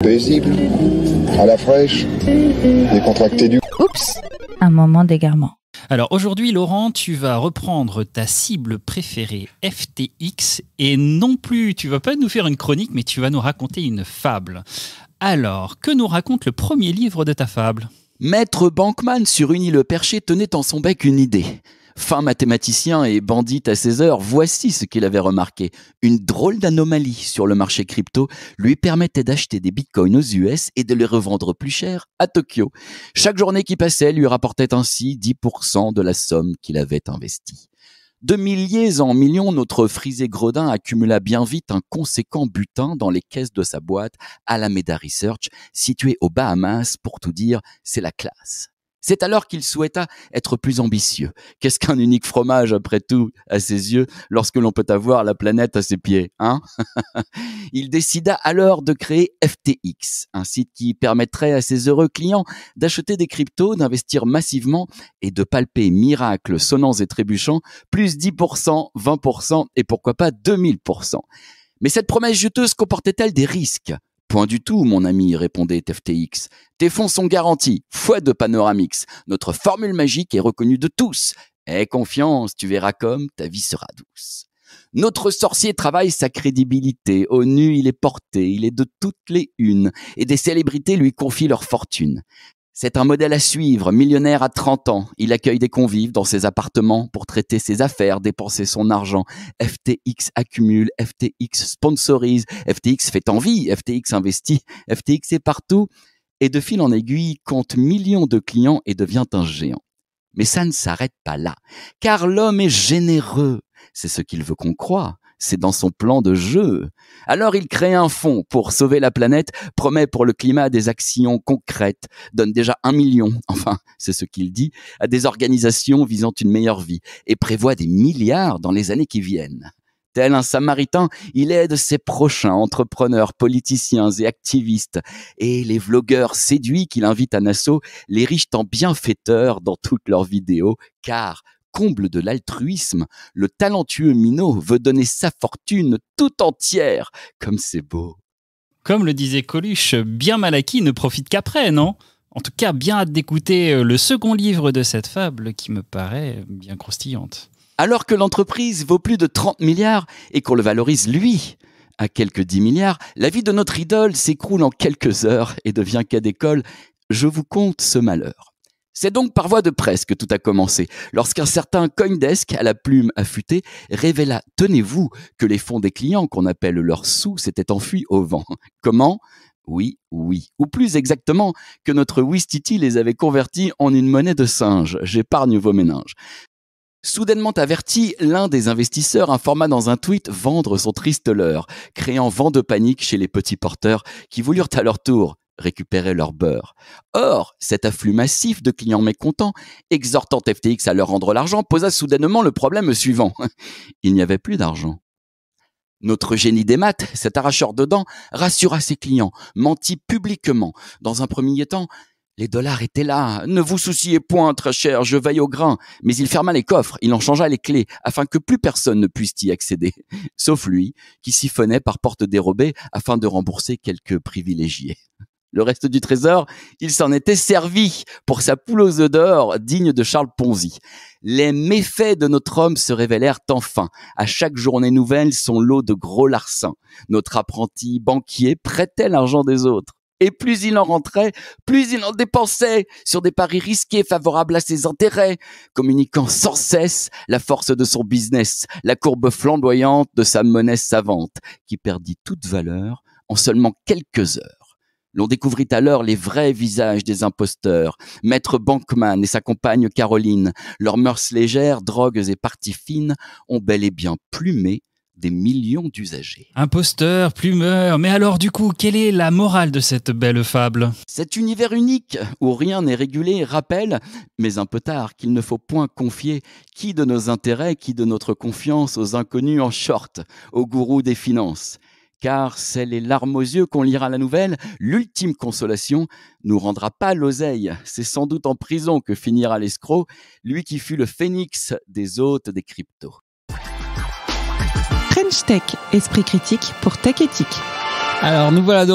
Paisible, à la fraîche, décontracté du... Oups, un moment d'égarement. Alors aujourd'hui, Laurent, tu vas reprendre ta cible préférée, FTX, et non plus, tu vas pas nous faire une chronique, mais tu vas nous raconter une fable. Alors, que nous raconte le premier livre de ta fable ? Maître Bankman sur une île perchée tenait en son bec une idée. Fin mathématicien et bandit à ses heures, voici ce qu'il avait remarqué. Une drôle d'anomalie sur le marché crypto lui permettait d'acheter des bitcoins aux US et de les revendre plus cher à Tokyo. Chaque journée qui passait lui rapportait ainsi 10% de la somme qu'il avait investie. De milliers en millions, notre frisé gredin accumula bien vite un conséquent butin dans les caisses de sa boîte Alameda Research, située aux Bahamas. Pour tout dire, c'est la classe. C'est alors qu'il souhaita être plus ambitieux. Qu'est-ce qu'un unique fromage, après tout, à ses yeux, lorsque l'on peut avoir la planète à ses pieds, hein ? Il décida alors de créer FTX, un site qui permettrait à ses heureux clients d'acheter des cryptos, d'investir massivement et de palper miracles sonnants et trébuchants, plus 10%, 20% et pourquoi pas 2000%. Mais cette promesse juteuse comportait-elle des risques ? Point du tout, mon ami, répondait FTX. Tes fonds sont garantis, foi de Panoramix. Notre formule magique est reconnue de tous. Aie confiance, tu verras comme ta vie sera douce. Notre sorcier travaille sa crédibilité. Au nu, il est porté, il est de toutes les unes. Et des célébrités lui confient leur fortune. C'est un modèle à suivre, millionnaire à 30 ans. Il accueille des convives dans ses appartements pour traiter ses affaires, dépenser son argent. FTX accumule, FTX sponsorise, FTX fait envie, FTX investit, FTX est partout. Et de fil en aiguille, compte millions de clients et devient un géant. Mais ça ne s'arrête pas là, car l'homme est généreux. C'est ce qu'il veut qu'on croie. C'est dans son plan de jeu. Alors il crée un fonds pour sauver la planète, promet pour le climat des actions concrètes, donne déjà 1 million, enfin c'est ce qu'il dit, à des organisations visant une meilleure vie et prévoit des milliards dans les années qui viennent. Tel un samaritain, il aide ses prochains entrepreneurs, politiciens et activistes. Et les vlogueurs séduits qu'il invite à Nassau les riches en bienfaiteurs dans toutes leurs vidéos, car comble de l'altruisme, le talentueux minot veut donner sa fortune tout entière, comme c'est beau. Comme le disait Coluche, bien mal acquis ne profite qu'après, non ? En tout cas, bien hâte d'écouter le second livre de cette fable qui me paraît bien croustillante. Alors que l'entreprise vaut plus de 30 milliards et qu'on le valorise, lui, à quelques 10 milliards, la vie de notre idole s'écroule en quelques heures et devient cas d'école. Je vous conte ce malheur. C'est donc par voie de presse que tout a commencé, lorsqu'un certain Coindesk, à la plume affûtée, révéla, tenez-vous, que les fonds des clients, qu'on appelle leurs sous, s'étaient enfuis au vent. Comment ? Oui, ou plus exactement, que notre Ouistiti les avait convertis en une monnaie de singe. J'épargne vos méninges. Soudainement averti, l'un des investisseurs informa dans un tweet vendre son triste leurre, créant vent de panique chez les petits porteurs qui voulurent à leur tour récupérer leur beurre. Or, cet afflux massif de clients mécontents, exhortant FTX à leur rendre l'argent, posa soudainement le problème suivant. Il n'y avait plus d'argent. Notre génie des maths, cet arracheur de dents, rassura ses clients, mentit publiquement. Dans un premier temps, les dollars étaient là. Ne vous souciez point, très cher, je veille au grain. Mais il ferma les coffres, il en changea les clés, afin que plus personne ne puisse y accéder. Sauf lui, qui siphonnait par porte dérobée afin de rembourser quelques privilégiés. Le reste du trésor, il s'en était servi pour sa poule aux œufs d'or, digne de Charles Ponzi. Les méfaits de notre homme se révélèrent enfin. À chaque journée nouvelle, son lot de gros larcins. Notre apprenti banquier prêtait l'argent des autres. Et plus il en rentrait, plus il en dépensait sur des paris risqués favorables à ses intérêts, communiquant sans cesse la force de son business, la courbe flamboyante de sa monnaie savante, qui perdit toute valeur en seulement quelques heures. L'on découvrit alors les vrais visages des imposteurs, Maître Bankman et sa compagne Caroline. Leurs mœurs légères, drogues et parties fines ont bel et bien plumé des millions d'usagers. Imposteur, plumeur, mais alors du coup, quelle est la morale de cette belle fable ? Cet univers unique, où rien n'est régulé, rappelle, mais un peu tard, qu'il ne faut point confier qui de nos intérêts, qui de notre confiance aux inconnus en short, aux gourous des finances. Car c'est les larmes aux yeux qu'on lira la nouvelle, l'ultime consolation nous rendra pas l'oseille. C'est sans doute en prison que finira l'escroc, lui qui fut le phénix des hôtes des cryptos. French Tech, esprit critique pour tech éthique. Alors nous voilà de